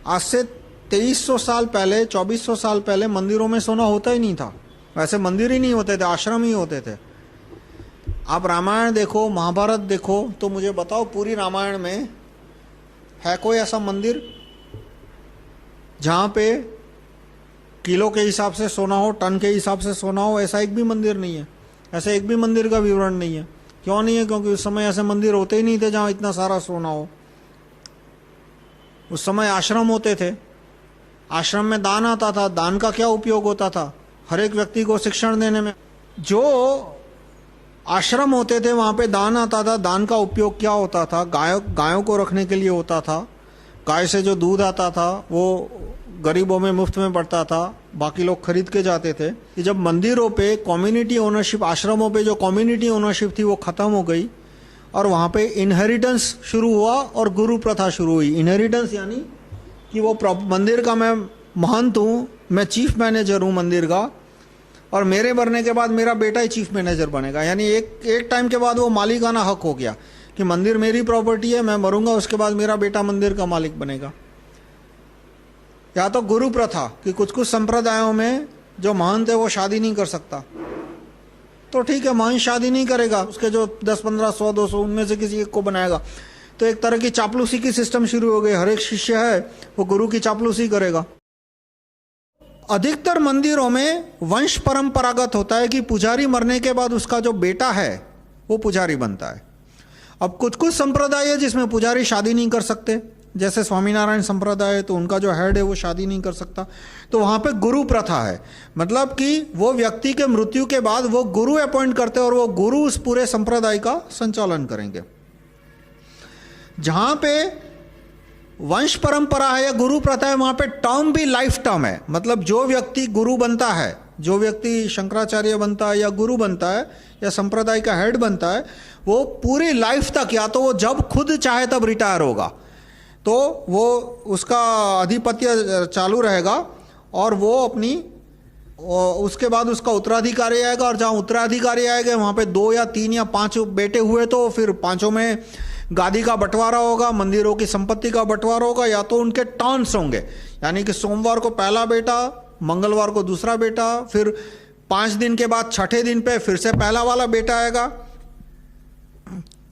आज से 2300 साल पहले, 2400 साल पहले मंदिरों में सोना होता ही नहीं था। वैसे मंदिर ही नहीं होते थे, आश्रम ही होते थे। आप रामायण देखो, महाभारत देखो, तो मुझे बताओ पूरी रामायण में है कोई ऐसा मंदिर जहां पे किलो के हिसाब से सोना हो, टन के हिसाब से सोना हो? ऐसा एक भी मंदिर नहीं है, ऐसा एक भी मंदिर का विवरण नहीं है। क्यों नहीं है? क्योंकि उस समय ऐसे मंदिर होते ही नहीं थे जहां इतना सारा सोना हो। उस समय आश्रम होते थे, आश्रम में दान आता था। दान का क्या उपयोग होता था? हर एक व्यक्ति को शिक्षण देने में। जो आश्रम होते थे वहां पे दान आता था। दान का उपयोग क्या होता था? गायों को रखने के लिए होता था। गाय से जो दूध आता था वो गरीबों में मुफ्त में पड़ता था, बाकी लोग खरीद के जाते थे। कि जब मंदिरों पे कम्युनिटी ओनरशिप, आश्रमों पे जो कम्युनिटी ओनरशिप थी वो खत्म हो गई और वहां पे इनहेरिटेंस शुरू हुआ और गुरु प्रथा शुरू हुई। इनहेरिटेंस यानी कि वो मंदिर का मैं महंत हूं, मैं चीफ मैनेजर हूं मंदिर का, और मेरे मरने के बाद मेरा बेटा ही चीफ मैनेजर बनेगा। यानी एक टाइम के बाद वो मालिकाना हक हो गया कि मंदिर मेरी प्रॉपर्टी है, मैं मरूंगा उसके बाद मेरा बेटा मंदिर का मालिक बनेगा। या तो गुरु प्रथा कि कुछ कुछ संप्रदायों में जो महंत है वो शादी नहीं कर सकता, तो ठीक है, महंत शादी नहीं करेगा, उसके जो 10, 15, 100, 200 उनमें से किसी एक को बनाएगा। तो एक तरह की चापलूसी की सिस्टम शुरू हो गई। हर एक शिष्य है वो गुरु की चापलूसी करेगा। अधिकतर मंदिरों में वंश परंपरागत होता है कि पुजारी मरने के बाद उसका जो बेटा है वो पुजारी बनता है। अब कुछ कुछ संप्रदाय है जिसमें पुजारी शादी नहीं कर सकते, जैसे स्वामीनारायण संप्रदाय है तो उनका जो हेड है वो शादी नहीं कर सकता, तो वहां पे गुरु प्रथा है। मतलब कि वो व्यक्ति के मृत्यु के बाद वो गुरु अपॉइंट करते हैं और वो गुरु उस पूरे संप्रदाय का संचालन करेंगे। जहां पे वंश परंपरा है या गुरु प्रथा है वहां पे टर्म भी लाइफ टर्म है। मतलब जो व्यक्ति गुरु बनता है, जो व्यक्ति शंकराचार्य बनता है या गुरु बनता है या संप्रदाय का हेड बनता है, वो पूरी लाइफ तक या तो वो जब खुद चाहे तब रिटायर होगा, तो वो उसका आधिपत्य चालू रहेगा और वो अपनी, उसके बाद उसका उत्तराधिकारी आएगा, और जहां उत्तराधिकारी आएगा वहां पे 2 या 3 या 5 बेटे हुए तो फिर पांचों में गादी का बंटवारा होगा, मंदिरों की संपत्ति का बंटवारा होगा, या तो उनके टर्न्स होंगे। यानी कि सोमवार को पहला बेटा, मंगलवार को दूसरा बेटा, फिर 5 दिन के बाद छठे दिन पे फिर से पहला वाला बेटा आएगा।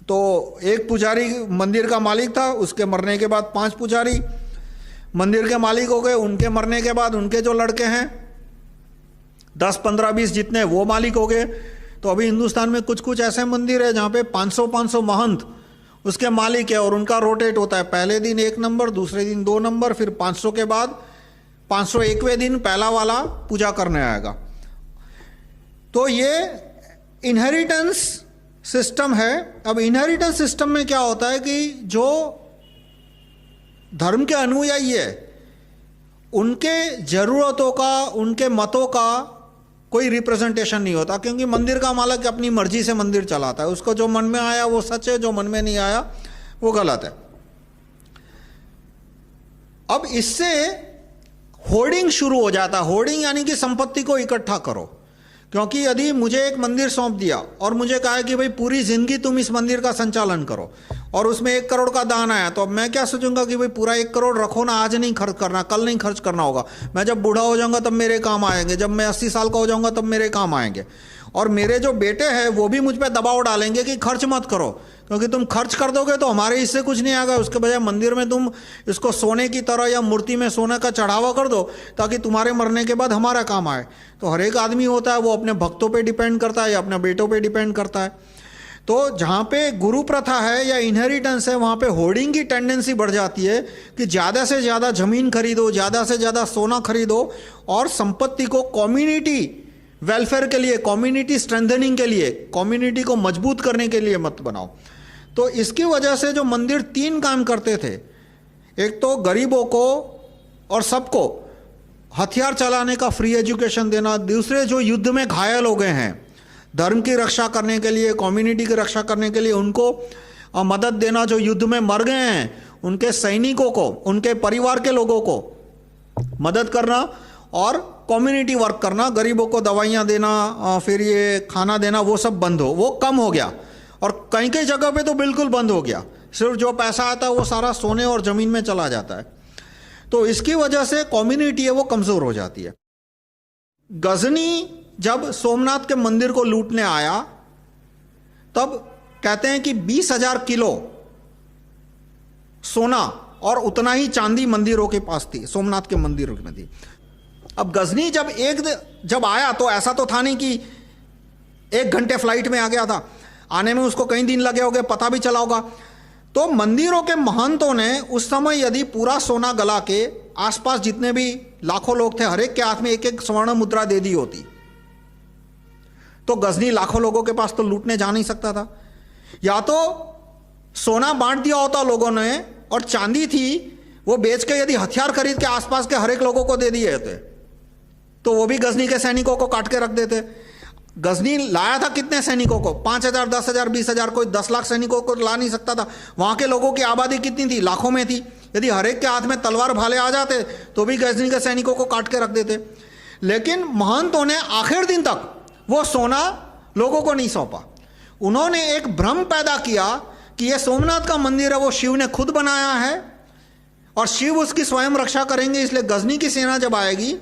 तो एक पुजारी मंदिर का मालिक था, उसके मरने के बाद 5 पुजारी मंदिर के मालिक हो गए। उनके मरने के बाद उनके जो लड़के हैं 10, 15, 20 जितने वो मालिक हो गए। तो अभी हिंदुस्तान में कुछ कुछ ऐसे मंदिर है जहां पे 500 महंत उसके मालिक है और उनका रोटेट होता है। पहले दिन 1 नंबर, दूसरे दिन 2 नंबर, फिर 500 के बाद 501वें दिन पहला वाला पूजा करने आएगा। तो ये इनहेरिटेंस सिस्टम है। अब इनहेरिटेंस सिस्टम में क्या होता है कि जो धर्म के अनुयायी है उनके जरूरतों का, उनके मतों का कोई रिप्रेजेंटेशन नहीं होता, क्योंकि मंदिर का मालिक अपनी मर्जी से मंदिर चलाता है। उसको जो मन में आया वो सच है, जो मन में नहीं आया वो गलत है। अब इससे होर्डिंग शुरू हो जाता है। होर्डिंग यानी कि संपत्ति को इकट्ठा करो। क्योंकि यदि मुझे एक मंदिर सौंप दिया और मुझे कहा कि भाई पूरी जिंदगी तुम इस मंदिर का संचालन करो, और उसमें 1 करोड़ का दान आया, तो अब मैं क्या सोचूंगा कि भाई पूरा 1 करोड़ रखो ना, आज नहीं खर्च करना, कल नहीं खर्च करना होगा, मैं जब बूढ़ा हो जाऊंगा तब मेरे काम आएंगे, जब मैं 80 साल का हो जाऊंगा तब मेरे काम आएंगे। और मेरे जो बेटे हैं वो भी मुझ पर दबाव डालेंगे कि खर्च मत करो, क्योंकि तुम खर्च कर दोगे तो हमारे इससे कुछ नहीं आएगा। उसके बजाय मंदिर में तुम इसको सोने की तरह या मूर्ति में सोने का चढ़ावा कर दो ताकि तुम्हारे मरने के बाद हमारा काम आए। तो हर एक आदमी होता है वो अपने भक्तों पे डिपेंड करता है या अपने बेटों पे डिपेंड करता है। तो जहाँ पे गुरु प्रथा है या इनहेरिटेंस है वहाँ पे होर्डिंग की टेंडेंसी बढ़ जाती है कि ज़्यादा से ज़्यादा जमीन खरीदो, ज़्यादा से ज़्यादा सोना खरीदो और संपत्ति को कम्युनिटी वेलफेयर के लिए, कम्युनिटी स्ट्रेंथनिंग के लिए, कम्युनिटी को मजबूत करने के लिए मत बनाओ। तो इसकी वजह से जो मंदिर 3 काम करते थे, एक तो गरीबों को और सबको हथियार चलाने का फ्री एजुकेशन देना, दूसरे जो युद्ध में घायल हो गए हैं धर्म की रक्षा करने के लिए, कम्युनिटी की रक्षा करने के लिए उनको मदद देना, जो युद्ध में मर गए हैं उनके सैनिकों को, उनके परिवार के लोगों को मदद करना, और कम्युनिटी वर्क करना, गरीबों को दवाइयाँ देना, फिर ये खाना देना, वो सब बंद हो, वो कम हो गया। और कई कई जगह पे तो बिल्कुल बंद हो गया। सिर्फ जो पैसा आता है वो सारा सोने और ज़मीन में चला जाता है। तो इसकी वजह से कम्युनिटी है वो कमजोर हो जाती है। गजनी जब सोमनाथ के मंदिर को लूटने आया तब कहते हैं कि 20,000 किलो सोना और उतना ही चांदी मंदिरों के पास थी, सोमनाथ के मंदिरों में थी। अब गजनी जब आया तो ऐसा तो था नहीं कि 1 घंटे फ्लाइट में आ गया था, आने में उसको कई दिन लगे होंगे, पता भी चला होगा। तो मंदिरों के महंतों ने उस समय यदि पूरा सोना गला के आसपास जितने भी लाखों लोग थे, हर एक के हाथ में 1-1 स्वर्ण मुद्रा दे दी होती, तो गजनी लाखों लोगों के पास तो लूटने जा नहीं सकता था। या तो सोना बांट दिया होता लोगों ने, और चांदी थी वो बेच के यदि हथियार खरीद के आसपास के हर एक लोगों को दे दिए होते, तो वो भी गजनी के सैनिकों को काट के रख देते। गजनी लाया था कितने सैनिकों को? 5,000, 10,000, 20,000, कोई 10 लाख सैनिकों को ला नहीं सकता था। वहां के लोगों की आबादी कितनी थी? लाखों में थी। यदि हर एक के हाथ में तलवार भाले आ जाते तो भी गजनी के सैनिकों को काट के रख देते। लेकिन महंतों ने आखिर दिन तक वो सोना लोगों को नहीं सौंपा। उन्होंने एक भ्रम पैदा किया कि ये सोमनाथ का मंदिर है वो शिव ने खुद बनाया है और शिव उसकी स्वयं रक्षा करेंगे, इसलिए गजनी की सेना जब आएगी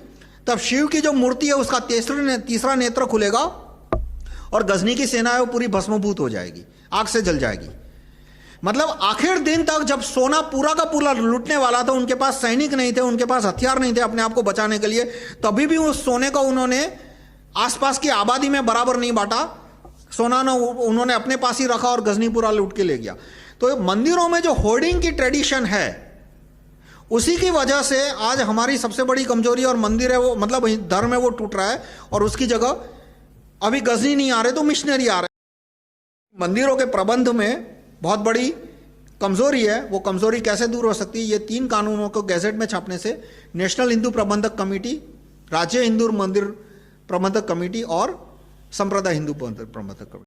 तब शिव की जो मूर्ति है उसका तीसरा नेत्र खुलेगा और गजनी की सेना है वो पूरी भस्मभूत हो जाएगी, आग से जल जाएगी। मतलब आखिर दिन तक जब सोना पूरा का पूरा लूटने वाला था, उनके पास सैनिक नहीं थे, उनके पास हथियार नहीं थे अपने आप को बचाने के लिए, तभी भी उस सोने को उन्होंने आसपास की आबादी में बराबर नहीं बांटा। सोना ना उन्होंने अपने पास ही रखा और गजनी पूरा लूट के ले गया। तो मंदिरों में जो होर्डिंग की ट्रेडिशन है उसी की वजह से आज हमारी सबसे बड़ी कमजोरी और मंदिर है वो, मतलब धर्म है वो टूट रहा है, और उसकी जगह अभी गजनी नहीं आ रहे तो मिशनरी आ रहे। मंदिरों के प्रबंध में बहुत बड़ी कमजोरी है। वो कमजोरी कैसे दूर हो सकती है? ये 3 कानूनों को गैजेट में छापने से नेशनल हिंदू प्रबंधक कमेटी, राज्य हिंदू मंदिर प्रबंधक कमेटी और संप्रदाय हिंदू प्रबंधक कमेटी।